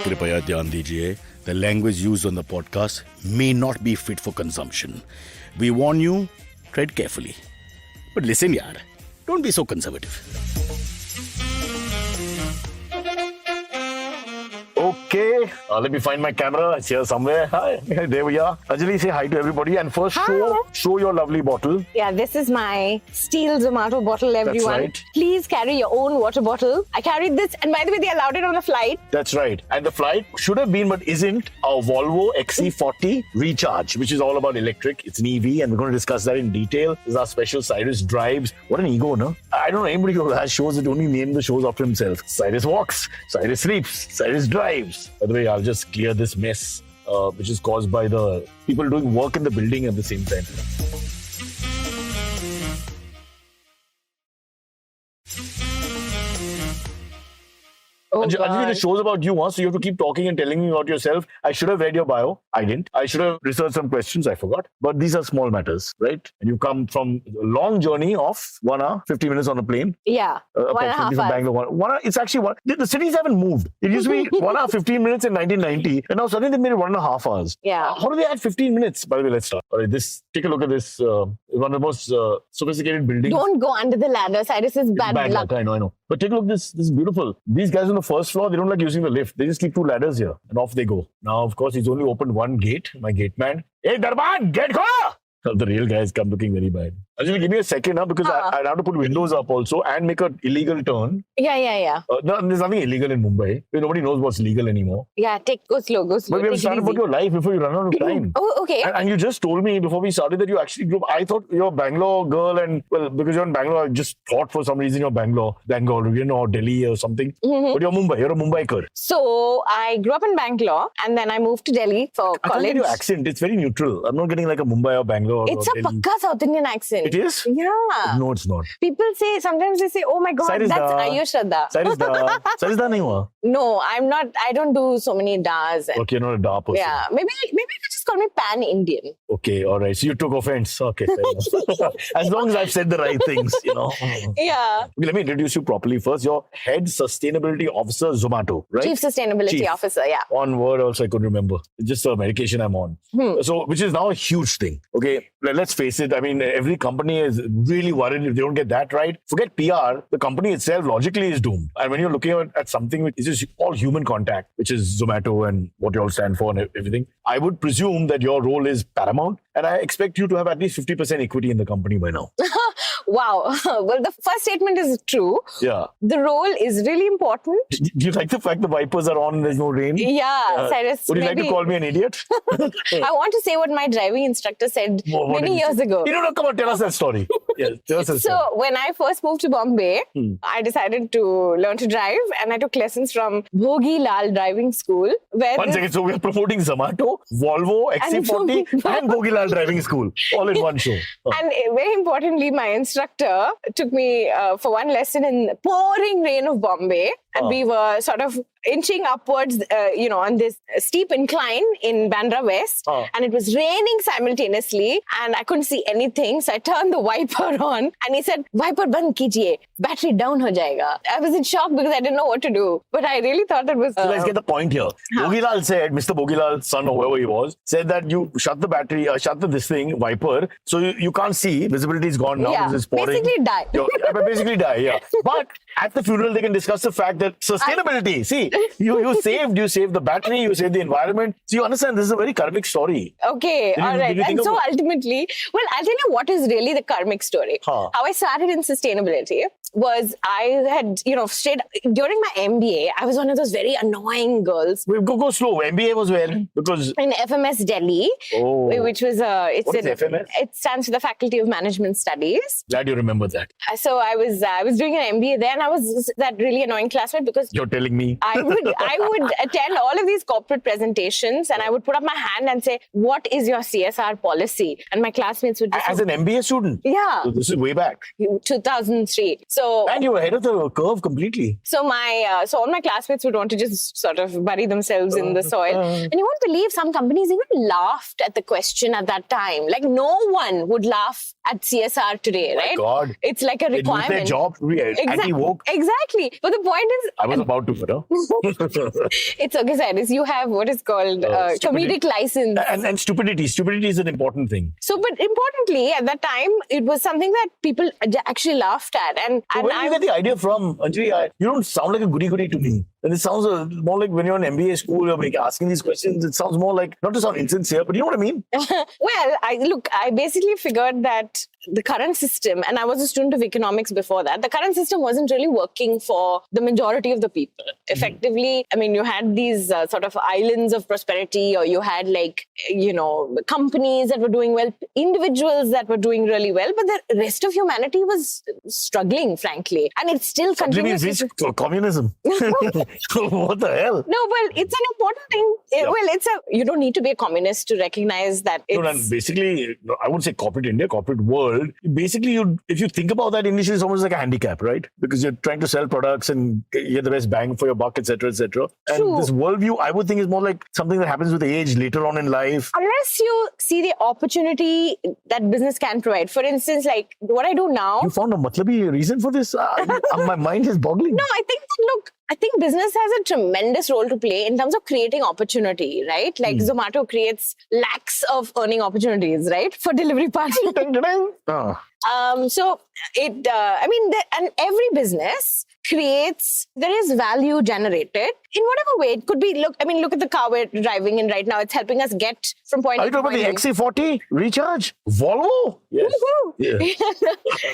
कृपया ध्यान दीजिए, the language used on the podcast may not be fit for consumption. We warn you, tread carefully. But listen, yaar, don't be so conservative. Okay, let me find my camera. It's here somewhere. Hi, there we are. Anjali, say hi to everybody and first show your lovely bottle. Yeah, this is my steel Zomato bottle, everyone. That's right. Please carry your own water bottle. I carried this, and by the way, they allowed it on the flight. That's right. And the flight should have been, but isn't, a Volvo XC40 Recharge, which is all about electric. It's an EV, and we're going to discuss that in detail. This is our special Cyrus Drives. What an ego, no? I don't know anybody who has shows that only name the shows after himself. Cyrus walks, Cyrus sleeps, Cyrus drives. By the way, I'll just clear this mess, which is caused by the people doing work in the building at the same time. Oh, Anjali, the show's about you, so you have to keep talking and telling me about yourself. I should have read your bio. I didn't. I should have researched some questions. I forgot. But these are small matters, right? And you come from a long journey of 1 hour, 50 minutes on a plane. Yeah, 1.5 hours. From Bangalore. 1 hour, it's actually one. The cities haven't moved. It used to be 1 hour, 15 minutes in 1990. And now suddenly they made it 1.5 hours. Yeah. How do they add 15 minutes? By the way, let's start. All right, take a look at this. One of the most sophisticated buildings. Don't go under the ladder. Cyrus is bad luck. I know. But take a look, this is beautiful. These guys on the first floor, they don't like using the lift. They just keep 2 ladders here and off they go. Now, of course, he's only opened 1 gate, my gate man. Hey, Darban, gate khola! The real guys come looking very bad. Anjali, give me a second because I'd have to put windows up also and make an illegal turn. Yeah. No, there's nothing illegal in Mumbai. Nobody knows what's legal anymore. Yeah, go slow. But we have to start about your life before you run out of time. Oh, okay. And you just told me before we started that you actually grew up. I thought you're a Bangalore girl and, well, because you're in Bangalore, I just thought for some reason you're Bangalore, or Delhi or something. Mm-hmm. But you're Mumbai. You're a Mumbaiker. So I grew up in Bangalore and then I moved to Delhi for college. I can't get your accent. It's very neutral. I'm not getting like a Mumbai or Bangalore. It's a pakka South Indian accent. It is? Yeah. No, it's not. Sometimes they say, oh my God, Cyrus that's da. Ayushradha. Cyrus da. Cyrus da nahi hua. No, I'm not. I don't do so many das. Okay, you're not a da person. Yeah, maybe you could just call me pan-Indian. Okay, all right. So you took offense. Okay, fair enough. As long as I've said the right things, Yeah. Okay, let me introduce you properly first. You're Head Sustainability Officer, Zomato, right? Chief Sustainability Officer, yeah. One word also I couldn't remember. It's just a medication I'm on. So, which is now a huge thing. Okay, let's face it. I mean, every company is really worried if they don't get that right. Forget PR. The company itself logically is doomed. And when you're looking at something which is just all human contact, which is Zomato and what you all stand for and everything, I would presume that your role is paramount. And I expect you to have at least 50% equity in the company by now. Wow. Well, the first statement is true. Yeah. The role is really important. Do you like the fact the wipers are on and there's no rain? Yeah, Cyrus. Would you like to call me an idiot? I want to say what my driving instructor said many years ago. No, come on, tell us that story. Yeah, tell us that story. So, when I first moved to Bombay, I decided to learn to drive and I took lessons from Bhogilal Driving School. One second, so we are promoting Zomato, Volvo XC40 and Bhogilal Driving School all in one show. And very importantly, my instructor took me for one lesson in the pouring rain of Bombay. And we were sort of inching upwards, on this steep incline in Bandra West. And it was raining simultaneously and I couldn't see anything. So I turned the wiper on and he said, wiper band kijiye, battery down ho jayega. I was in shock because I didn't know what to do. But I really thought it was... So let's get the point here. Bhogilal said, Mr. Bhogilal's son or whoever he was, said that you shut the battery, this thing, wiper, so you can't see, visibility is gone now. Yeah, it's pouring. basically die. Basically die, yeah. But at the funeral, they can discuss the fact that sustainability, see, you saved the battery, you saved the environment. So you understand, this is a very karmic story. Okay, all right. And so ultimately, well, I'll tell you what is really the karmic story. How I started in sustainability was I had, straight during my MBA, I was one of those very annoying girls. Go slow. MBA was where? Because in FMS Delhi, which was what is FMS? It stands for the Faculty of Management Studies. Glad you remember that. So I was doing an MBA there, and I was that really annoying class classmate because You're telling me. I would attend all of these corporate presentations and I would put up my hand and say, what is your CSR policy? And my classmates would just As an MBA student? Yeah. So this is way back. 2003. So And you were ahead of the curve completely. so so all my classmates would want to just sort of bury themselves in the soil. And you won't believe some companies even laughed at the question at that time. Like no one would laugh at CSR today, right? God. It's like a They lose requirement. their job to be anti-woke. Exactly. But the point is, I was about to, you know. it's okay, Cyrus. You have what is called comedic license. And stupidity. Stupidity is an important thing. So, but importantly, at that time, it was something that people actually laughed at. And So where do you get the idea from? Anjali, you don't sound like a goody-goody to me. And it sounds more like when you're in MBA school, you're asking these questions. It sounds more like, not to sound insincere, but you know what I mean? Well, I basically figured that the current system, and I was a student of economics before that, the current system wasn't really working for the majority of the people. Effectively, I mean, you had these sort of islands of prosperity, or you had companies that were doing well, individuals that were doing really well, but the rest of humanity was struggling, frankly. And it still continues. Communism. What the hell? No, well, it's an important thing. Yeah. Well, you don't need to be a communist to recognize that it's... No, and basically, I wouldn't say corporate India, corporate world. Basically, if you think about that initially, it's almost like a handicap, right? Because you're trying to sell products and get the best bang for your buck, etc., etc. And this worldview, I would think, is more like something that happens with age later on in life. Unless you see the opportunity that business can provide. For instance, like what I do now... You found a matlabi reason for this? My mind is boggling. No, I think business has a tremendous role to play in terms of creating opportunity, right? Like Zomato creates lakhs of earning opportunities, right? For delivery partners. So and every business there is value generated in whatever way. It could be, look at the car we're driving in right now. It's helping us get from point Are A you to talking about point the XC40 Recharge? Volvo? Yes. Yeah.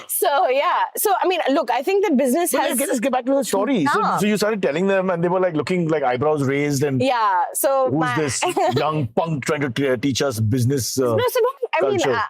So, I think that business has... Let's get back to the story. So you started telling them and they were like looking like eyebrows raised and... Yeah, so... Who's this young punk trying to teach us business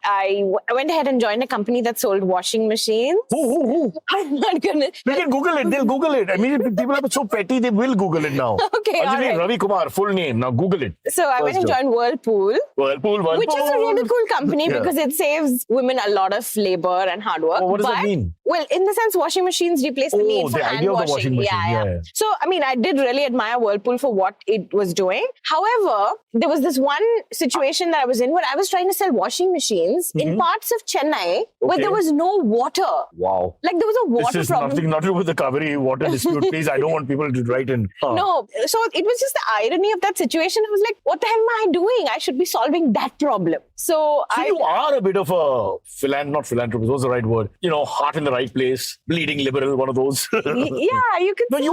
I went ahead and joined a company that sold washing machines. Who? I'm not gonna... They can Google it. They'll Google it. I mean, if people are so petty, they will Google it now. Okay, Anjalli Ravi Kumar, full name. Now Google it. So I went and joined Whirlpool. Whirlpool. Which is a really cool company because it saves women a lot of labor and hard work. What does that mean? Well, in the sense, washing machines replace the need for the hand idea washing. Of the washing machine. Yeah. So, I did really admire Whirlpool for what it was doing. However, there was this one situation that I was in where I was trying to sell washing machines in parts of Chennai where there was no water. Wow. Like there was a water problem. This is nothing to do with the Kaveri water dispute. Please, I don't want people to write in. No. So it was just the irony of that situation. I was like, what the hell am I doing? I should be solving that problem. So you are a bit of a not philanthropist, what's the right word? Heart in the right place, bleeding liberal, one of those. Yeah, you could say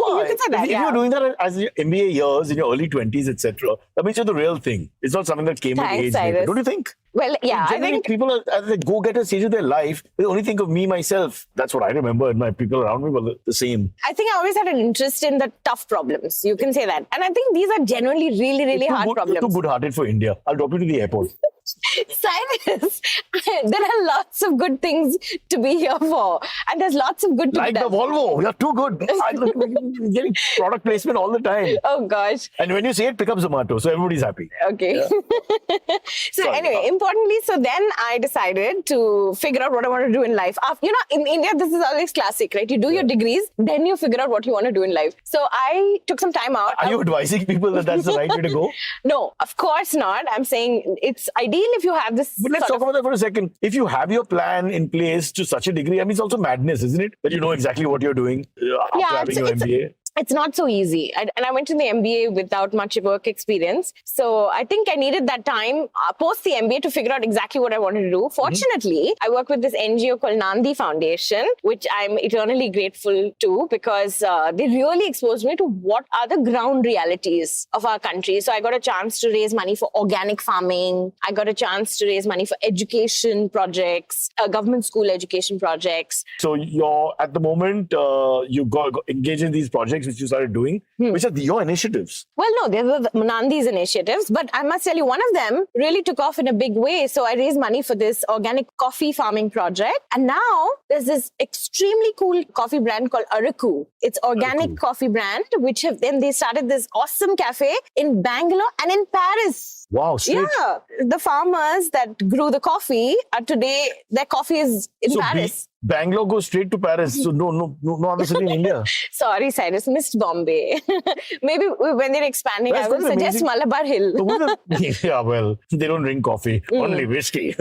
that. If you're doing that as your MBA years, in your early 20s, etc., that means you're the real thing. It's not something that came with age later. Don't you think? Well, yeah. Generally, I think people are at the go-getter stage of their life. They only think of me, myself. That's what I remember, and my people around me were the same. I think I always had an interest in the tough problems. You can say that. And I think these are genuinely really, really hard problems. You're too good-hearted for India. I'll drop you to the airport. Cyrus, there are lots of good things to be here for. And there's lots of good to like be done. the Volvo. You're too good. I'm getting product placement all the time. Oh, gosh. And when you say it, pick up Zomato. So everybody's happy. Okay. Yeah. Importantly, so then I decided to figure out what I want to do in life. In India, this is always classic, right? You do your degrees, then you figure out what you want to do in life. So I took some time out. Are you advising people that that's the right way to go? No, of course not. I'm saying it's ideal if you have this. But let's talk about that for a second. If you have your plan in place to such a degree, I mean, it's also madness, isn't it? That you know exactly what you're doing after having your MBA. It's not so easy. And I went to the MBA without much work experience. So I think I needed that time post the MBA to figure out exactly what I wanted to do. Fortunately, I work with this NGO called Nandi Foundation, which I'm eternally grateful to because they really exposed me to what are the ground realities of our country. So I got a chance to raise money for organic farming. I got a chance to raise money for education projects, government school education projects. So you're at the moment, you got engaged in these projects projects which you started doing, which are your initiatives. Well, no, they were Nandhi's initiatives, but I must tell you, one of them really took off in a big way. So I raised money for this organic coffee farming project. And now there's this extremely cool coffee brand called Araku. It's organic coffee brand, then they started this awesome cafe in Bangalore and in Paris. Wow, straight. Yeah, the farmers that grew the coffee are today, their coffee is in Paris. Bangalore goes straight to Paris, so no other city in India. Sorry, Cyrus, missed Bombay. Maybe when they're expanding, I will suggest Malabar Hill. Yeah, well, they don't drink coffee, only whiskey.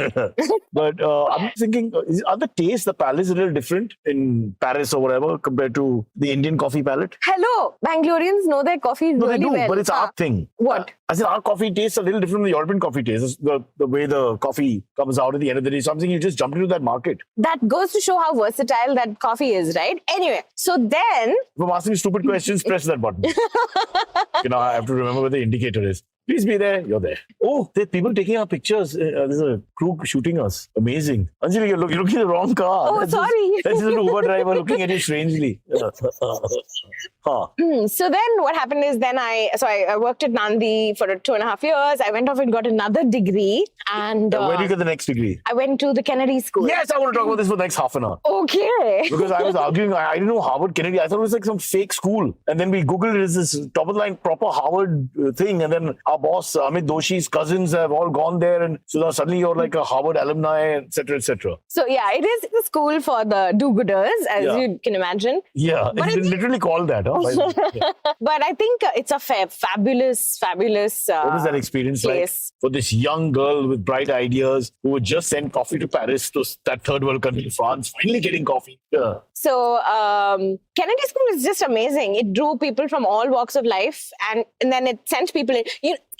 But I'm thinking, are the tastes, the palates a little different in Paris or whatever compared to the Indian coffee palate? Hello, Bangaloreans know their coffee really they do, well. But it's our thing. What? I said our coffee tastes a little different from the European coffee taste. The way the coffee comes out at the end of the day. Something you just jumped into that market. That goes to show how versatile that coffee is, right? Anyway, so then... If I'm asking stupid questions, press that button. I have to remember where the indicator is. Please be there. You're there. Oh, there are people taking our pictures. There's a crew shooting us. Amazing. Anjali, you're looking at the wrong car. Oh, sorry. That's just an Uber driver looking at you strangely. So then what happened is I worked at Nandi for 2.5 years. I went off and got another degree. And where did you get the next degree? I went to the Kennedy School. Yes, I want to talk about this for the next half an hour. Okay. Because I was arguing, I didn't know Harvard, Kennedy. I thought it was like some fake school. And then we Googled it as this top of the line proper Harvard thing. And then our boss, Amit Doshi's cousins have all gone there. And so now suddenly you're like a Harvard alumni, etc., etc. So yeah, it is the school for the do-gooders, as you can imagine. Yeah, it's literally called that. Huh? But I think it's a fabulous. What was that experience like for this young girl with bright ideas who would just send coffee to Paris, to that third world country, France, finally getting coffee? Yeah. So Kennedy School is just amazing. It drew people from all walks of life, and then it sent people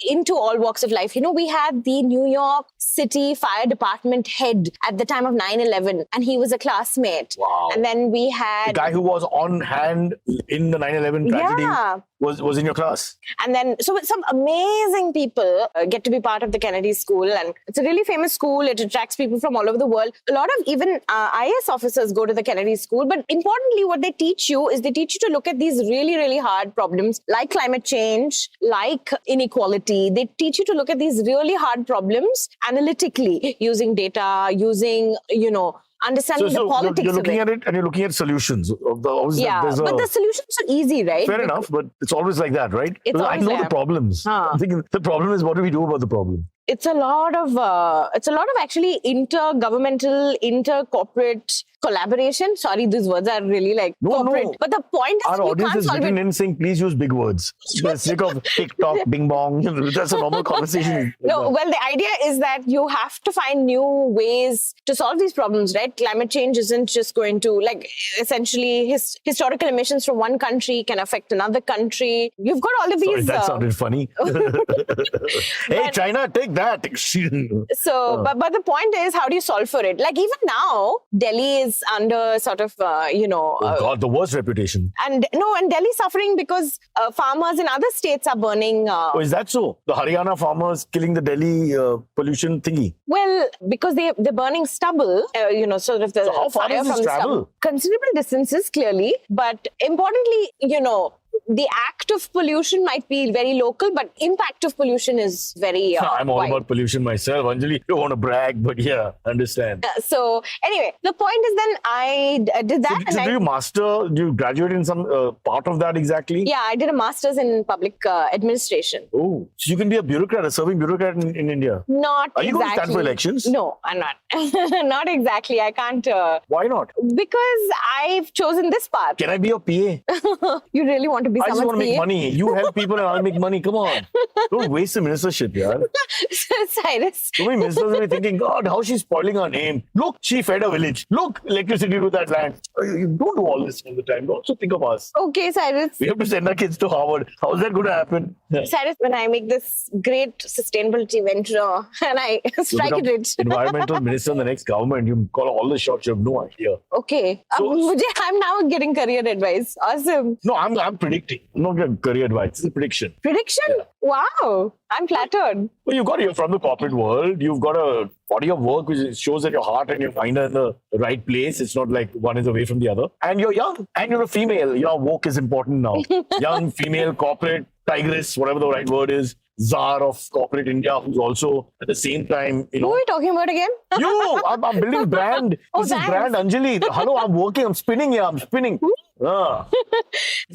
into all walks of life. We had the New York City Fire Department head at the time of 9/11, and he was a classmate. Wow. And then we had the guy who was on hand in the 9/11 tragedy was in your class. And then so some amazing people get to be part of the Kennedy School, and it's a really famous school. It attracts people from all over the world. A lot of even IAS officers go to the Kennedy School. But importantly, what they teach you is they teach you to look at these really, really hard problems like climate change, like inequality. They teach you to look at these really hard problems analytically, using data, using, understanding the politics. You're looking at it and you're looking at solutions. But the solutions are easy, right? Fair enough, but it's always like that, right? I know the problems. I'm thinking the problem is, what do we do about the problem? It's a lot of actually intergovernmental, intercorporate collaboration. Sorry, these words are really like corporate. No. But the point is, our audience is written in saying, please use big words. For the sake of TikTok, bing bong. That's a normal conversation. Well, the idea is that you have to find new ways to solve these problems, right? Climate change isn't just going to, essentially, historical emissions from one country can affect another country. You've got all of these. Sorry, that sounded funny. Hey, China, take that. So, but the point is, how do you solve for it? Even now, Delhi is under sort of, oh God, the worst reputation. And Delhi's suffering because farmers in other states are burning. Is that so? The Haryana farmers killing the Delhi pollution thingy? Well, because they're burning stubble, sort of the so how far fire does this from travel? Stubble. Considerable distances, clearly. But importantly, the act of pollution might be very local, but impact of pollution is very I'm all wide. about pollution myself. Anjali, don't want to brag, but yeah, understand. So anyway, the point is then I did that. Do you graduate in some part of that exactly? Yeah, I did a master's in public administration. Oh, so you can be a serving bureaucrat in India? Not Are exactly. you going to stand for elections? No, I'm not. Not exactly. I can't. Why not? Because I've chosen this path. Can I be your PA? You really want to be I just want to make PA? money. You help people and I'll make money. Come on. Don't waste the ministership, yaar. Cyrus. So many ministers will be thinking, God, how she's spoiling her name. Look, she fed a village. Look, electricity to that land. You don't do all this all the time. Also think of us. Okay, Cyrus. We have to send our kids to Harvard. How is that going to happen? Cyrus, when I make this great sustainability venture and I strike it rich. Environmental minister in the next government, you call all the shots. You have no idea. Okay. So, I'm now getting career advice. Awesome. No, I'm pretty predicting. I'm not giving career advice. This is prediction. Prediction? Yeah. Wow. I'm flattered. Well, you're from the corporate world. You've got a body of work which shows that your heart and your mind are in the right place. It's not like one is away from the other. And you're young and you're a female. Your woke is important now. Young, female, corporate, tigress, whatever the right word is. Czar of corporate India, who's also at the same time, Who are we talking about again? I'm building brand. Oh, this is thanks. brand Anjali. Hello, I'm working. I'm spinning here. I'm spinning. Cyrus,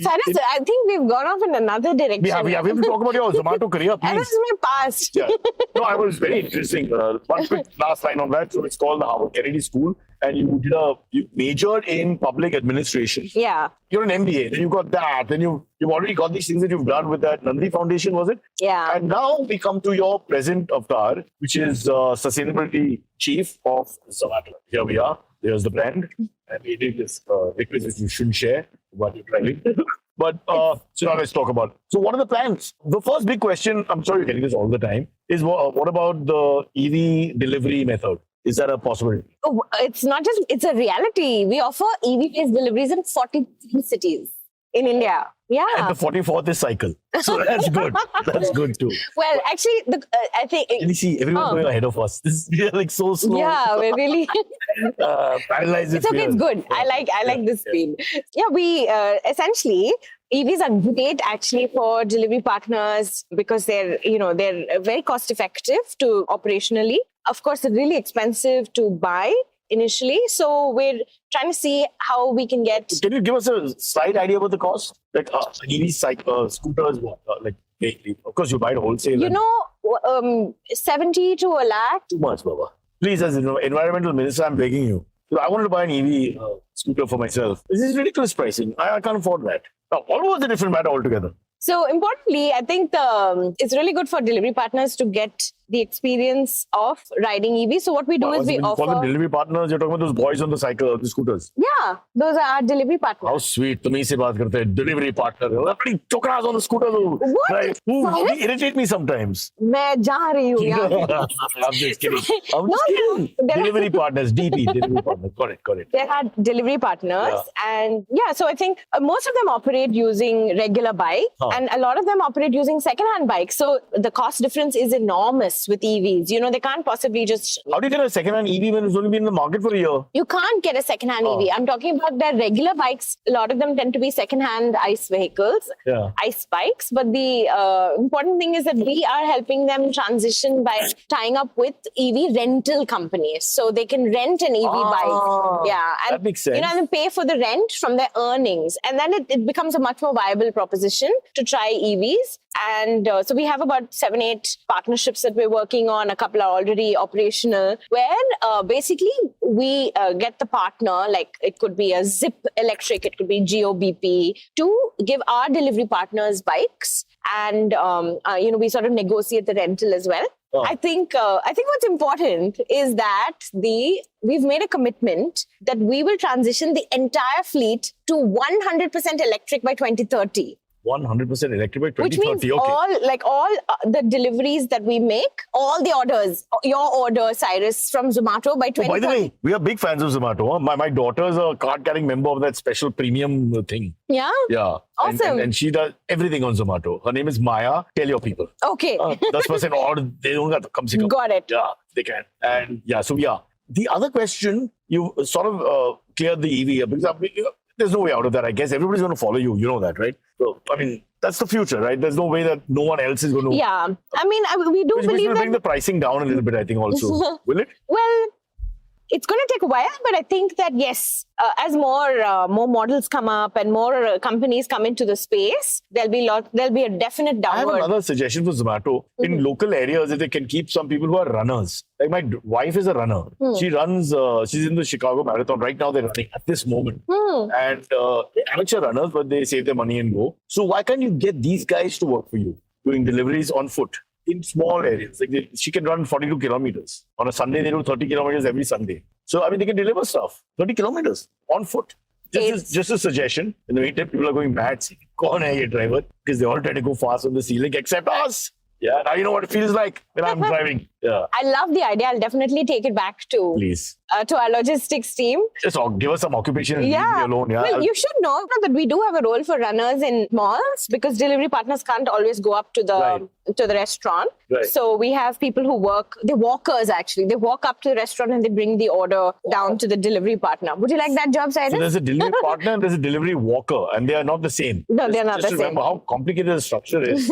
I think we've gone off in another direction. We have to talk about your Zomato career, And please. this is my past. Yeah. No, I was very interesting. One quick last line on that. So it's called the Harvard Kennedy School, and you majored in public administration. Yeah. You're an MBA. Then you got that. Then you've already got these things that you've done with that Nandi Foundation, was it? Yeah. And now we come to your present avatar, which is sustainability chief of Zomato. Here we are. There's the brand. And we did this liquid that you shouldn't share while you're driving. But so now let's talk about it. So what are the plans? The first big question, I'm sure you're getting this all the time, is what about the EV delivery method? Is that a possibility? Oh, it's not just, it's a reality. We offer EV-based deliveries in 43 cities in India. Yeah. And the 44th is cycle. So that's good. That's good too. Well, actually, I think... Can you see everyone's going ahead of us? We are like so slow. Yeah, we're really... Paralyzed. It's okay, it's good. Yeah. I like this speed. Yeah, we essentially... EVs are great actually for delivery partners because they're very cost effective to operationally. Of course, they're really expensive to buy initially. So we're trying to see how we can get... Can you give us a slight idea about the cost? Like EV scooters, what? Of course, you buy it wholesale. 70 to a lakh. Too much, Baba. Please, as an environmental minister, I'm begging you. So I wanted to buy an EV scooter for myself. This is ridiculous pricing. I can't afford that. Now, almost a different matter altogether. So importantly, I think it's really good for delivery partners to get the experience of riding EV. So what we do is we offer... You call them delivery partners, you're talking about those boys on the cycle, the scooters. Yeah, those are our delivery partners. How sweet. Tumhi se baat karte hai. Delivery partner. Pretty chokras on the scooter. What? Right. Who irritate me sometimes. मैं जा रही हूँ यहाँ. I'm just kidding. Kidding. Delivery partners, DP, delivery partners. Got it. There are delivery partners. And so I think most of them operate using regular bike and a lot of them operate using second-hand bikes. So the cost difference is enormous with EVs. They can't possibly just... How do you get a second-hand EV when it's only been in the market for a year? You can't get a second-hand EV. I'm talking about their regular bikes. A lot of them tend to be second-hand ICE vehicles, ICE bikes. But the important thing is that we are helping them transition by tying up with EV rental companies. So they can rent an EV bike. Yeah. And, that makes sense. and then pay for the rent from their earnings. And then it becomes a much more viable proposition to try EVs. And so we have about 7-8 partnerships that we're working on. A couple are already operational, where basically we get the partner, like it could be a Zip Electric, it could be GOBP, to give our delivery partners bikes. And, we sort of negotiate the rental as well. I think what's important is that we've made a commitment that we will transition the entire fleet to 100% electric by 2030. 100% electric by 2030. Which means all the deliveries that we make, all the orders, your order, Cyrus, from Zomato by 2030. By the way, we are big fans of Zomato. Huh? My daughter's a card-carrying member of that special premium thing. Yeah? Yeah. Awesome. And she does everything on Zomato. Her name is Maya. Tell your people. Okay. 10% order, they don't have to come. Got it. Yeah, they can. And the other question, you sort of cleared the EV because there's no way out of that. I guess everybody's going to follow you. You know that, right? So, that's the future, right? There's no way that no one else is going to. Yeah. We do which believe will that. bring the pricing down a little bit, I think, also. Will it? Well, it's going to take a while, but I think that, yes, as more models come up and more companies come into the space, there'll be a definite downward. I have another suggestion for Zomato. In local areas, if they can keep some people who are runners. Like my wife is a runner. She runs, she's in the Chicago Marathon. Right now, they're running at this moment. And amateur runners, but they save their money and go. So why can't you get these guys to work for you, doing deliveries on foot? In small areas. Like she can run 42 kilometers. On a Sunday, they do 30 kilometers every Sunday. So, they can deliver stuff. 30 kilometers on foot. Just a suggestion. In the meantime, people are going mad. Saying, "Kaun hai ye driver?" Because they all try to go fast on the ceiling, except us. Yeah, now you know what it feels like when I'm driving. Yeah. I love the idea. I'll definitely take it back to Please. to our logistics team. Just give us some occupation and leave me alone. Yeah. Well, you should know that we do have a role for runners in malls because delivery partners can't always go up to the restaurant. Right. So we have people who work, they're walkers actually. They walk up to the restaurant and they bring the order down to the delivery partner. Would you like that job, Cyrus? So there's a delivery partner and there's a delivery walker, and they are not the same. No, they're not just the same. Remember how complicated the structure is.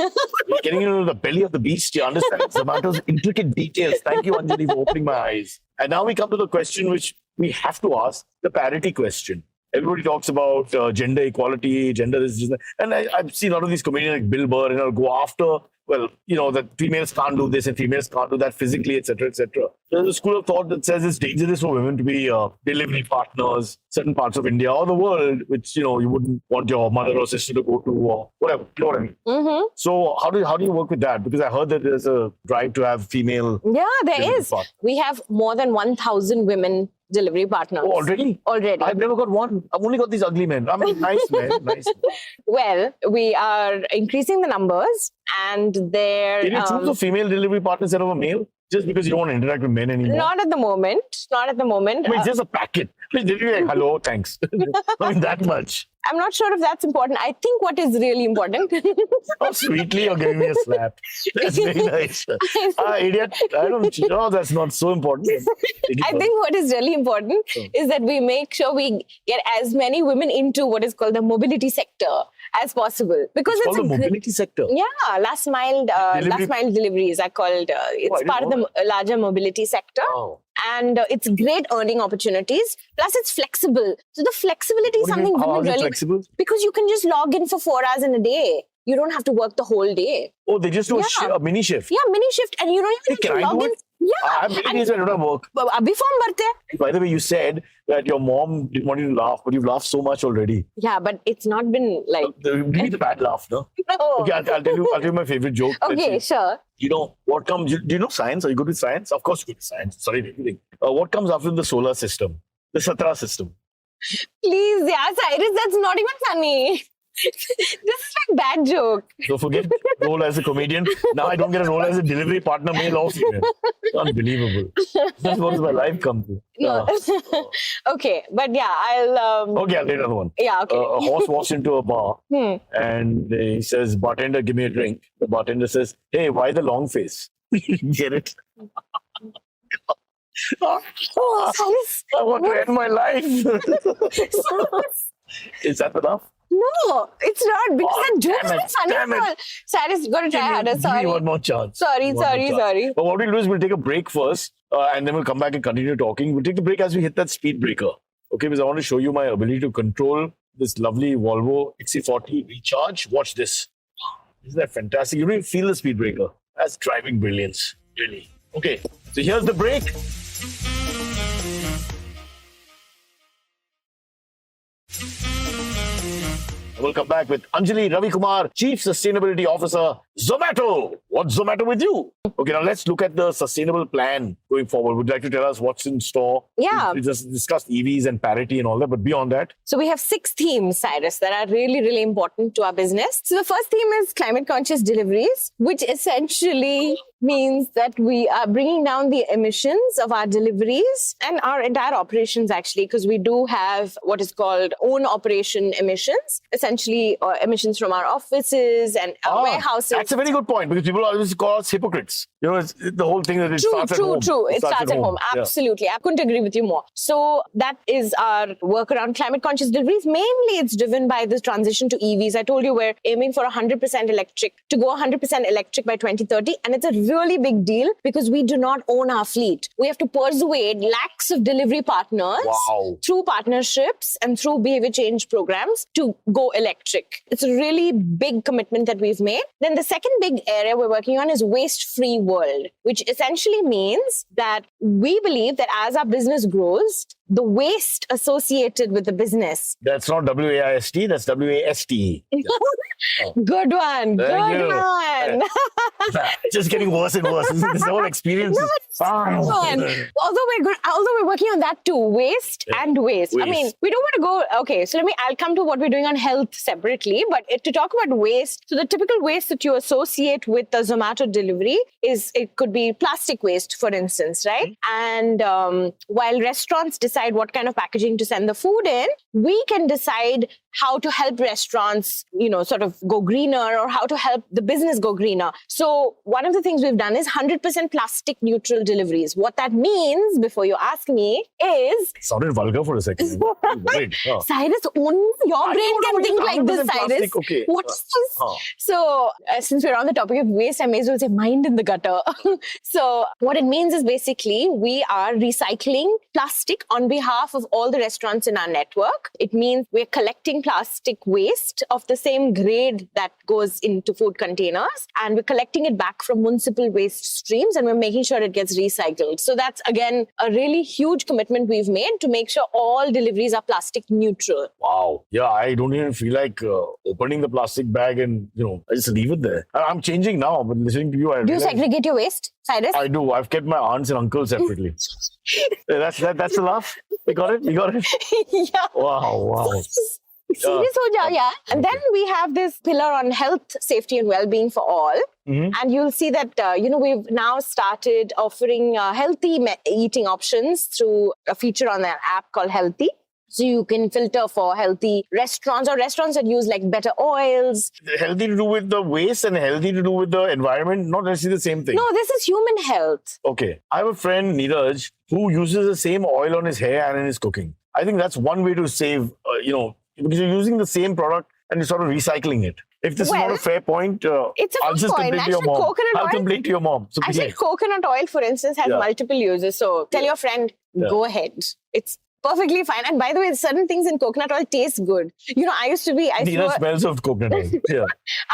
You're getting into the belly of the beast. You understand Zomato's intricate details. Thank you, Anjalli, for opening my eyes. And now we come to the question which we have to ask, the parity question. Everybody talks about gender equality, gender this, and I've seen a lot of these comedians like Bill Burr, go after, well, that females can't do this and females can't do that physically, etc., etc. There's a school of thought that says it's dangerous for women to be delivery partners, certain parts of India or the world, which, you wouldn't want your mother or sister to go to or whatever. You know what I mean? Mm-hmm. So how do you work with that? Because I heard that there's a drive to have female. Yeah, there is. Partners. We have more than 1,000 women delivery partners. Oh, already? Already. I've never got one. I've only got these ugly men. I mean, nice men. Nice. Well, we are increasing the numbers and they're... Can you choose a female delivery partner instead of a male? Just because you don't want to interact with men anymore? Not at the moment. Not at the moment. I mean, just a packet. Please delivery like, hello, thanks. I mean, that much. I'm not sure if that's important. I think what is really important... How sweetly you're giving me a slap. That's very nice. Idiot. I don't know. That's not so important. I think what is really important is that we make sure we get as many women into what is called the mobility sector as possible. Because it's called the mobility sector? Yeah. Last mile deliveries are called... it's part of the larger mobility sector. Oh. And it's great earning opportunities. Plus, it's flexible. So the flexibility is something women really... flexible? Because you can just log in for 4 hours in a day. You don't have to work the whole day. Oh, they just do a mini shift? Yeah, mini shift. And you don't even have to log in. Yeah. I have many days I don't have work. Abhi form bharte. By the way, you said that your mom didn't want you to laugh, but you've laughed so much already. Yeah, but it's not been like... Give me the bad laugh, no? No. Okay, I'll tell you my favorite joke. Okay, sure. What comes... Do you know science? Are you good with science? Of course you're good with science. Sorry, everything. What comes after the solar system? The Satra system. Please, yeah, Cyrus, that's not even funny. This is like bad joke. So forget role as a comedian. Now I don't get a role as a delivery partner, male or female. Unbelievable. That's what my life come to. No. Okay, but yeah, I'll... Okay, I'll take another one. Yeah, okay. A horse walks into a bar and he says, bartender, give me a drink. The bartender says, hey, why the long face? Get it? Cyrus, I want to end my life. Is that enough? No, it's not because that joke is funny. Damn it. Cyrus, you got to try harder. Sorry. Give me one more chance. Sorry. But what we'll do is we'll take a break first and then we'll come back and continue talking. We'll take the break as we hit that speed breaker. Okay, because I want to show you my ability to control this lovely Volvo XC40 Recharge. Watch this. Isn't that fantastic? You don't even feel the speed breaker. That's driving brilliance, really. Okay, so here's the break. We'll come back with Anjalli Ravi Kumar, Chief Sustainability Officer, Zomato. What's Zomato with you? Okay, now let's look at the sustainable plan going forward. Would you like to tell us what's in store? Yeah. We just discussed EVs and parity and all that, but beyond that? So we have 6 themes, Cyrus, that are really, really important to our business. So the first theme is climate conscious deliveries, which essentially means that we are bringing down the emissions of our deliveries and our entire operations, actually, because we do have what is called own operation emissions, essentially emissions from our offices and our warehouses. That's a very good point, because people always call us hypocrites. It's the whole thing that it starts at home. True. It starts at home. Absolutely. Yeah. I couldn't agree with you more. So that is our work around climate conscious deliveries. Mainly, it's driven by this transition to EVs. I told you we're aiming for 100% electric, to go 100% electric by 2030. And it's a really big deal because we do not own our fleet. We have to persuade lakhs of delivery partners through partnerships and through behavior change programs to go electric. It's a really big commitment that we've made. Then the second big area we're working on is waste-free world, which essentially means that we believe that as our business grows, the waste associated with the business. That's not WAIST, that's WASTE. Good one. Thank Good you. one. Just getting worse and worse. This whole experience. No, it's fun. Although we're working on that too, waste and waste. I mean, we don't want to go. Okay, so I'll come to what we're doing on health separately. But to talk about waste, so the typical waste that you associate with the Zomato delivery it could be plastic waste, for instance, right? And while restaurants decide what kind of packaging to send the food in, we can decide how to help restaurants, sort of go greener, or how to help the business go greener. So one of the things we've done is 100% plastic neutral deliveries. What that means, before you ask me, is... Sounded vulgar for a second. Cyrus, only your brain can think like this, Cyrus. Plastic, okay. What is this? So since we're on the topic of waste, I may as well say mind in the gutter. So what it means is basically we are recycling plastic on behalf of all the restaurants in our network. It means we're collecting plastic waste of the same grade that goes into food containers, and we're collecting it back from municipal waste streams, and we're making sure it gets recycled. So that's, again, a really huge commitment we've made to make sure all deliveries are plastic neutral. Wow. Yeah, I don't even feel like opening the plastic bag and, I just leave it there. I'm changing now, but listening to you, Do you segregate your waste, Cyrus? I do. I've kept my aunts and uncles separately. That's the laugh. You got it? Yeah. Wow. Serious ho ja, yeah. And then we have this pillar on health, safety and well-being for all. And you'll see that, we've now started offering healthy eating options through a feature on our app called Healthy. So you can filter for healthy restaurants or restaurants that use like better oils. Healthy to do with the waste and healthy to do with the environment, not necessarily the same thing. No, this is human health. Okay. I have a friend, Neeraj, who uses the same oil on his hair and in his cooking. I think that's one way to save, because you're using the same product and you're sort of recycling it. If this is not a fair point, it's a I'll just point. complain to your mom. I'll oil, complain to your mom. So actually, coconut oil, for instance, has multiple uses. So tell your friend, go ahead. It's perfectly fine. And by the way, certain things in coconut oil taste good. Neeraj smells of coconut oil. Yeah.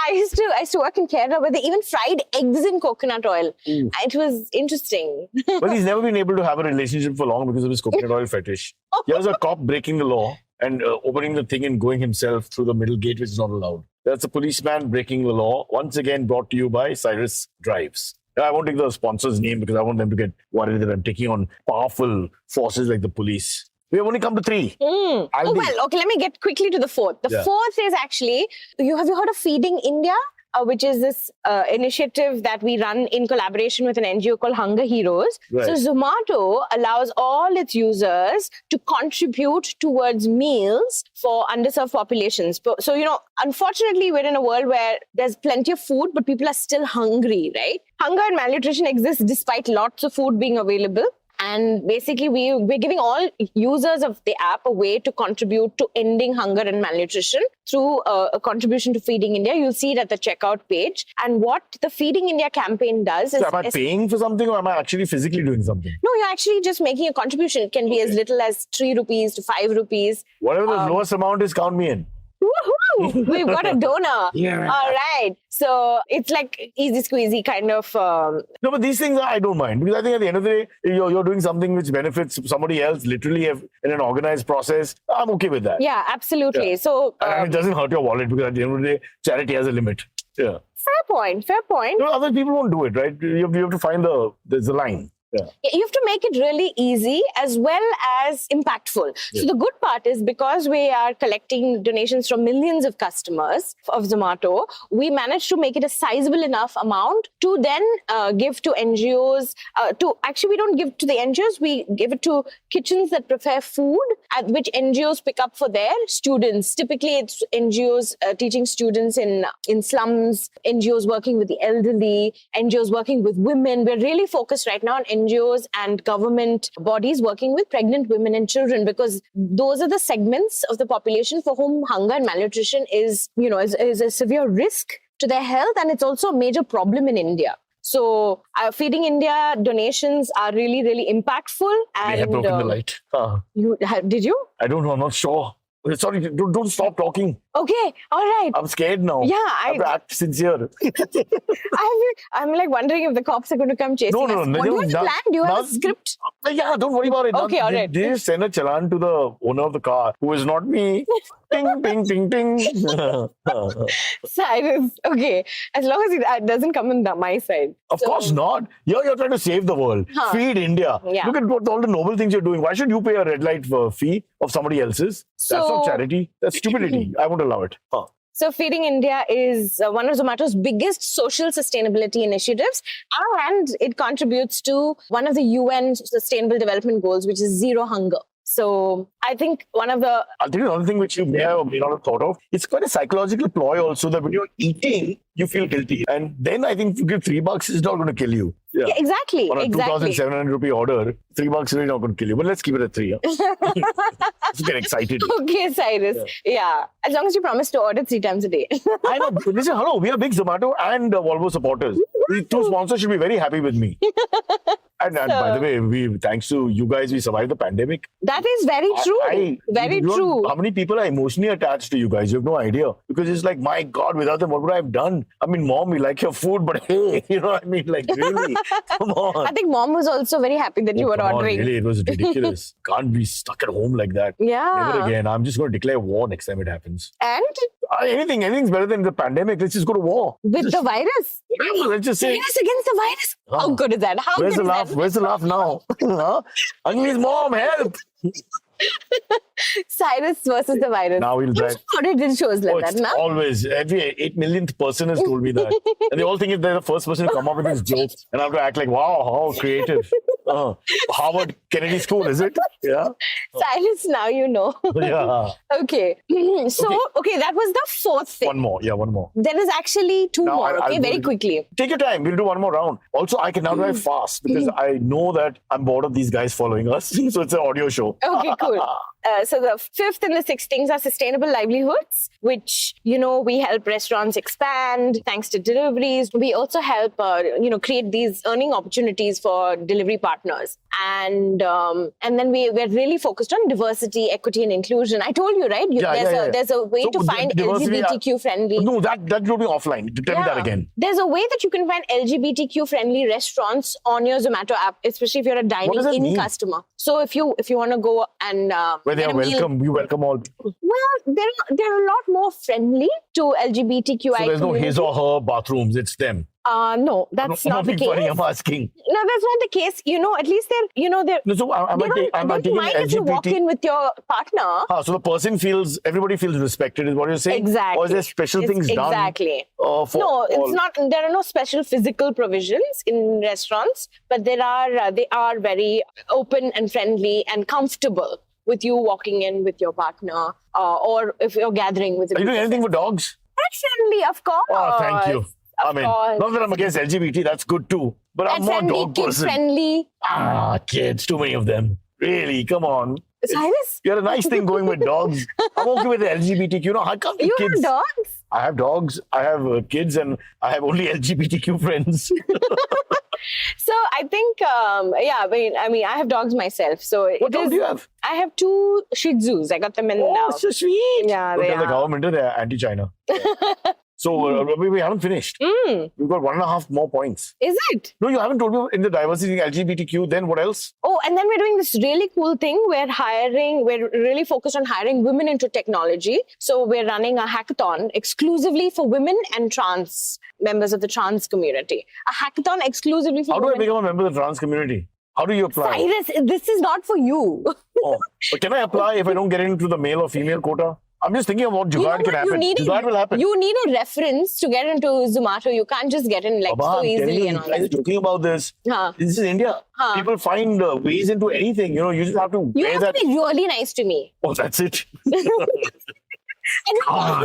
I used to work in Kerala where they even fried eggs in coconut oil. It was interesting. But he's never been able to have a relationship for long because of his coconut oil fetish. He was a cop breaking the law and opening the thing and going himself through the middle gate, which is not allowed. That's a policeman breaking the law. Once again, brought to you by Cyrus Drives. I won't take the sponsor's name because I want them to get worried that I'm taking on powerful forces like the police. We have only come to 3. Okay, let me get quickly to the 4th. The 4th is actually, have you heard of Feeding India? Which is this initiative that we run in collaboration with an NGO called Hunger Heroes. Right. So Zomato allows all its users to contribute towards meals for underserved populations. So, unfortunately, we're in a world where there's plenty of food, but people are still hungry, right? Hunger and malnutrition exist despite lots of food being available. And basically, we're giving all users of the app a way to contribute to ending hunger and malnutrition through a contribution to Feeding India. You'll see it at the checkout page. And what the Feeding India campaign does is... So am I paying for something or am I actually physically doing something? No, you're actually just making a contribution. It can be as little as 3 rupees to 5 rupees. Whatever the lowest amount is, count me in. Woohoo! We've got a donor. Yeah. All right. So it's like easy squeezy kind of... No, but these things I don't mind. Because I think at the end of the day, you're doing something which benefits somebody else literally in an organized process. I'm okay with that. Yeah, absolutely. Yeah. So... and it doesn't hurt your wallet because at the end of the day, charity has a limit. Yeah. Fair point. Other people won't do it, right? You have to find there's a line. Yeah. You have to make it really easy as well as impactful. Yeah. So the good part is because we are collecting donations from millions of customers of Zomato, we managed to make it a sizable enough amount to then give to NGOs. We don't give to the NGOs, we give it to kitchens that prepare food, which NGOs pick up for their students. Typically, it's NGOs teaching students in slums, NGOs working with the elderly, NGOs working with women. We're really focused right now on NGOs and government bodies working with pregnant women and children, because those are the segments of the population for whom hunger and malnutrition is a severe risk to their health, and it's also a major problem in India. So Feeding India donations are really, really impactful. And they have broken the light. Did you? I don't know. I'm not sure. Sorry, don't stop talking. Okay, all right. I'm scared now. Yeah, I have to act sincere. I'm like wondering if the cops are going to come chasing us. What do you have planned? Do you have a script? Yeah, don't worry about it. Okay, all right. They send a challan to the owner of the car, who is not me. Ting, ting, ting, ting. Cyrus, okay. As long as it doesn't come on my side. Of course not. You're trying to save the world. Feed India. Yeah. Look at all the noble things you're doing. Why should you pay a red light fee of somebody else's? That's not charity. That's stupidity. I won't allow it. So Feeding India is one of Zomato's biggest social sustainability initiatives, and it contributes to one of the UN Sustainable Development Goals, which is zero hunger. So I think one of the... I'll tell you another thing which you may or may not have thought of. It's quite a psychological ploy also that when you're eating, you feel guilty. And then I think if you give $3, it's not going to kill you. Yeah, exactly. On a 2,700 rupee order, $3 is really not going to kill you. But let's keep it at 3. Yeah? Let's get excited. Okay, Cyrus. Yeah. As long as you promise to order 3 times a day. I know. Listen, hello. We are big Zomato and Volvo supporters. These 2 sponsors should be very happy with me. And by the way, thanks to you guys, we survived the pandemic. That is very true. Very true. How many people are emotionally attached to you guys? You have no idea. Because it's like, my God, without them, what would I have done? I mean, Mom, we like your food, but hey, you know what I mean? Like, really? Come on. I think Mom was also very happy that you were ordering. Really, it was ridiculous. Can't be stuck at home like that. Yeah. Never again. I'm just going to declare war next time it happens. And? Anything's better than the pandemic. Let's just go to war. With the virus? Let's just say. Virus against the virus? How good is that? Where's the laugh? Where's the laugh now? Anjali's mom, help! Cyrus versus the virus. Now we'll drive. Audited shows like that, no? Always. Every 8 millionth person has told me that. And they all think they're the first person to come up with this joke. And I have to act like, wow, how creative. Harvard Kennedy School, is it? Yeah. Cyrus, now you know. Yeah. Okay. So, okay, that was the 4th thing. One more. Yeah, one more. There is actually 2 more, okay? Very quickly. Take your time. We'll do one more round. Also, I can now drive fast because I know that I'm bored of these guys following us. So it's an audio show. Okay, cool. So the 5th and the 6th things are sustainable livelihoods, which, we help restaurants expand thanks to deliveries. We also help, create these earning opportunities for delivery partners. And then we're really focused on diversity, equity, and inclusion. I told you, right? There's a way to find LGBTQ friendly. No, that will be offline. Tell me that again. There's a way that you can find LGBTQ friendly restaurants on your Zomato app, especially if you're a dining-in customer. So if you want to go and where they are welcome, you welcome all. Well, they're a lot more friendly to LGBTQI. So there's no his or her bathrooms. It's them. No, that's not the case. Funny, I'm asking. No, that's not the case. At least they're. No, so I'm taking LGBT. If you walk in with your partner. So the person everybody feels respected, is what you're saying? Exactly. Or is there special things done? Exactly. It's not. There are no special physical provisions in restaurants, but they are very open and friendly and comfortable with you walking in with your partner, or if you're gathering with. Are you doing anything for dogs? Pet friendly, of course. Oh, thank you. Not that I'm against LGBT, that's good too. But I'm more dog person. Friendly. Kids, too many of them. Really, come on. Cyrus? You had a nice thing going with dogs. I'm okay with the LGBTQ. How come you kids? have dogs? I have dogs, I have kids, and I have only LGBTQ friends. So I think, I have dogs myself. So what dog do you have? I have 2 Shih Tzus. I got them in. So sweet. Yeah, they are. The government, they're anti-China. So we haven't finished. We've got 1.5 more points. Is it? No, you haven't told me in the diversity LGBTQ. Then what else? Oh, and then we're doing this really cool thing. We're really focused on hiring women into technology. So we're running a hackathon exclusively for women and trans members of the trans community. A hackathon exclusively for women. How do I become a member of the trans community? How do you apply? Cyrus, this is not for you. But can I apply if I don't get into the male or female quota? I'm just thinking of what Jugaad can happen. Jugaad will happen. You need a reference to get into Zomato. You can't just get in so easily. I'm talking about this. This is India. People find ways into anything. You just have to You have to be really nice to me. Oh, that's it.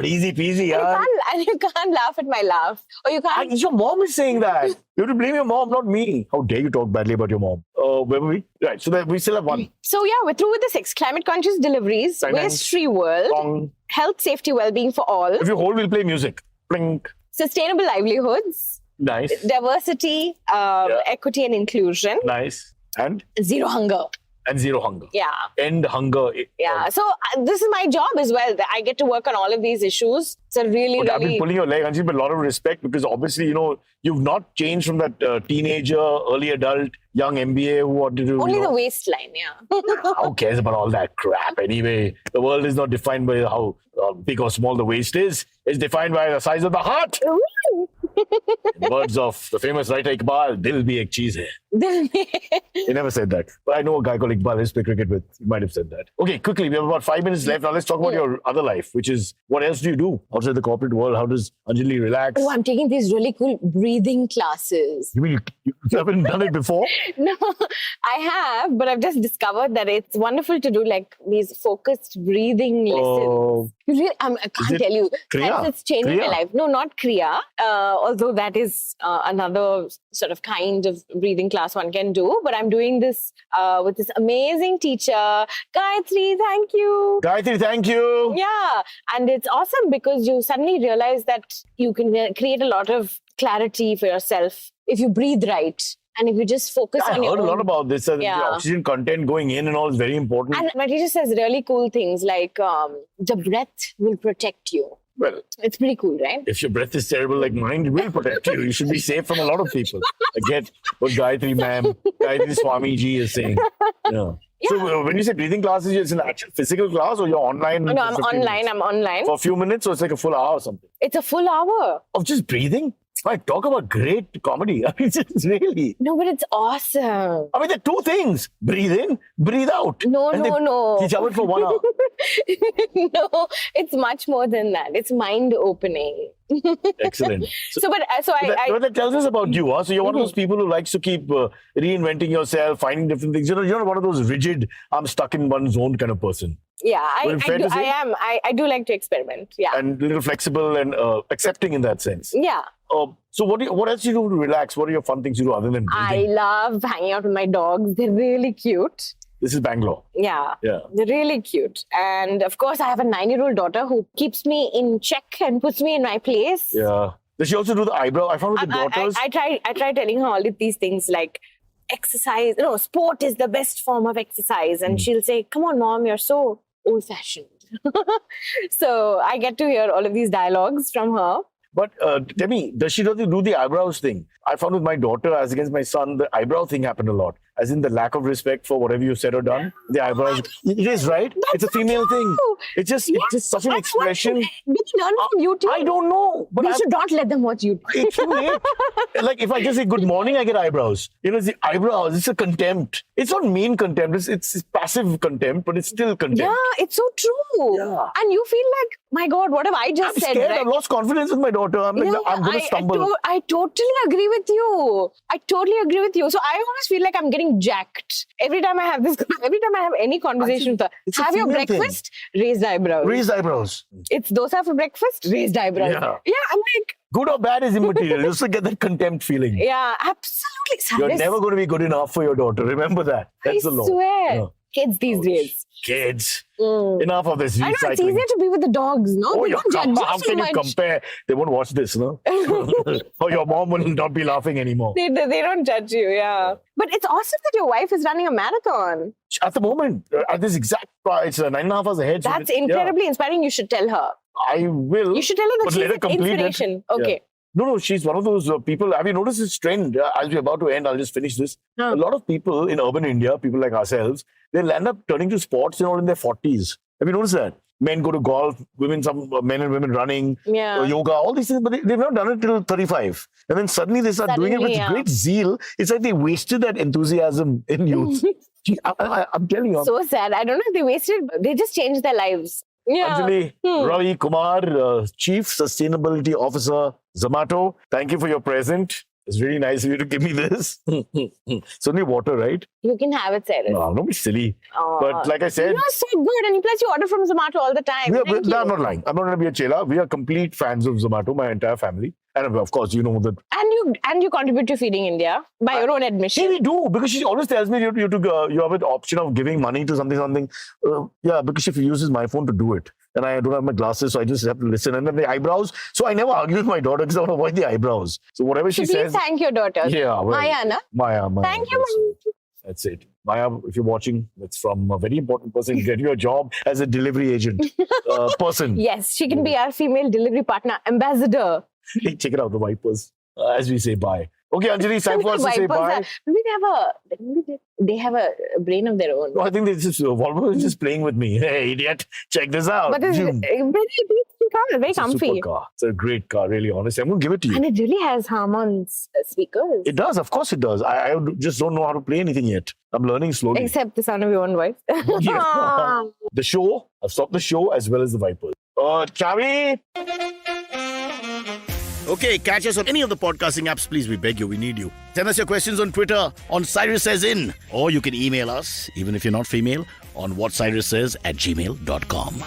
Easy peasy, and you can't laugh at my laugh. Or you can't. Your mom is saying that. You have to blame your mom, not me. How dare you talk badly about your mom? Where were we? Right, so we still have 1. So we're through with the 6. Climate conscious deliveries, waste-free world, health, safety, well-being for all. If you hold, we'll play music. Blink. Sustainable livelihoods. Nice. Diversity, equity and inclusion. Nice. And? Zero hunger. And zero hunger. Yeah. End hunger. Yeah. So this is my job as well. I get to work on all of these issues. It's a really, But I've been really... pulling your leg, Anjalli, with a lot of respect because obviously, you've not changed from that teenager, early adult, young MBA who wanted to... Only the waistline, yeah. Who cares about all that crap anyway? The world is not defined by how big or small the waist is. It's defined by the size of the heart. In the words of the famous writer Iqbal, Dil bhi ek cheez hai. He never said that. But I know a guy called Iqbal I used to play cricket with. He might have said that. Okay, quickly, we have about 5 minutes left. Now let's talk about your other life, which is what else do you do outside the corporate world? How does Anjalli relax? Oh, I'm taking these really cool breathing classes. You mean you haven't done it before? No, I have, but I've just discovered that it's wonderful to do like these focused breathing lessons. I can't tell you. Kriya? It's changing my Kriya? life. No, not Kriya. Although that is another sort of kind of breathing class one can do. But I'm doing this with this amazing teacher, Gayatri. Thank you. Gayatri, thank you. Yeah. And it's awesome because you suddenly realize that you can create a lot of clarity for yourself if you breathe right. And if you just focus I on your heard a own... lot about this. The oxygen content going in and all is very important. And my teacher says really cool things like the breath will protect you. Well, It's pretty cool, right? if your breath is terrible like mine, it will protect you. You should be safe from a lot of people. I get what Gayatri ma'am, Gayatri Swami ji is saying. Yeah. So when you say breathing classes, it's an actual physical class or you're online? No, I'm for 15 online. minutes? I'm online. For a few minutes, so it's like a full hour or something. It's a full hour. Of just breathing? I talk about great comedy. I mean, it's really... No, but it's awesome. I mean, there are two things. Breathe in, breathe out. No. Teach out for 1 hour. No, it's much more than that. It's mind opening. Excellent. That that tells us about you. Huh? So you're one of those people who likes to keep reinventing yourself, finding different things. You're not one of those rigid, I'm stuck in one zone kind of person. Yeah, Well, fair to say? I am. I do like to experiment. Yeah. And a little flexible and accepting in that sense. Yeah. So what else do you do to relax? What are your fun things you do other than I breathing? love hanging out with my dogs. They're really cute. This is Bangalore. Yeah. Yeah. They're really cute. And of course, I have a 9-year-old daughter who keeps me in check and puts me in my place. Yeah. Does she also do the eyebrow? I found with the daughters. I try telling her all of these things like exercise. No, sport is the best form of exercise. And she'll say, come on, mom, you're so old-fashioned. So I get to hear all of these dialogues from her. But tell me, does she do the eyebrows thing? I found with my daughter, as against my son, the eyebrow thing happened a lot. As in the lack of respect for whatever you said or done. The eyebrows. It is, right? It's a female thing. It's just such an expression. Did you learn from YouTube? I don't know. But You should not let them watch YouTube. it's too late. Like if I just say good morning, I get eyebrows. It's the eyebrows. It's a contempt. It's not mean contempt. It's passive contempt, but it's still contempt. Yeah, it's so true. Yeah. And you feel like, my God, what have I just I'm said? scared. Right? I've lost confidence in my daughter. I'm like, I'm going to stumble. I totally agree with you. So I always feel like I'm getting jacked every time I have any conversation with her. It's a Have your female thing. breakfast? Raised eyebrows. Raised eyebrows. It's dosa for breakfast? Raised eyebrows. Yeah. I'm like, Good or bad is immaterial. Just to get that contempt feeling. yeah, absolutely. You're Cyrus, never going to be good enough for your daughter. Remember that. That's the law. I swear. Yeah. Kids these days. Kids. Enough of this recycling. I know, it's easier to be with the dogs, no? Oh, They don't judge how us too can you much. compare? They won't watch this, no? Or your mom will not be laughing anymore. They don't judge you, yeah. But it's awesome that your wife is running a marathon. At the moment, at this exact it's 9.5 hours ahead. so That's it's- incredibly inspiring. You should tell her. I will. You should tell her that but she's let her an complete it. inspiration. Yeah. Okay. No, she's one of those people. Have you noticed this trend? As we're about to end, I'll just finish this. Huh. A lot of people in urban India, people like ourselves, they'll end up turning to sports in their 40s. Have you noticed that? Men go to golf, some men and women running, Yeah. yoga, all these things, but they've not done it till 35. And then suddenly they start doing it with great zeal. It's like they wasted that enthusiasm in youth. I'm telling you. So sad. I don't know if they wasted, they just changed their lives. Yeah. Anjalli Ravi Kumar, Chief Sustainability Officer, Zomato. Thank you for your present. It's really nice of you to give me this. It's only water, right? You can have it, Cyrus. No, don't be silly. But like I said, You're so good. And plus you order from Zomato all the time. Thank you. I'm not lying. I'm not going to be a chela. We are complete fans of Zomato, my entire family. And of course, you know that. And you contribute to Feeding India by your own admission. Yeah, we do. Because she always tells me you have an option of giving money to something. Yeah, because she uses my phone to do it. And I don't have my glasses, so I just have to listen. And then the eyebrows. So I never argue with my daughter because I want to avoid the eyebrows. So whatever she Please says. thank your daughter. Yeah. Well, Maya, na? Maya. Thank you, Maya. That's it. Maya, if you're watching, it's from a very important person. Get you a job as a delivery agent person. Yes, she can be our female delivery partner, ambassador. Hey, check it out, the wipers. As we say bye. Okay, Anjali, it's time for us to say bye. They have a brain of their own. No, I think Volvo is just playing with me. Hey, idiot, check this out. But it's very comfy. Super car. It's a great car, really, honestly. I'm going to give it to you. And it really has Harman's speakers. It does, of course it does. I just don't know how to play anything yet. I'm learning slowly. Except the sound of your own voice. Yeah. The show, I've stopped the show as well as the Vipers. Chavi! Okay, catch us on any of the podcasting apps, please. We beg you, we need you. Send us your questions on Twitter, on Cyrus Says In. Or you can email us, even if you're not female, on whatcyrussays@gmail.com.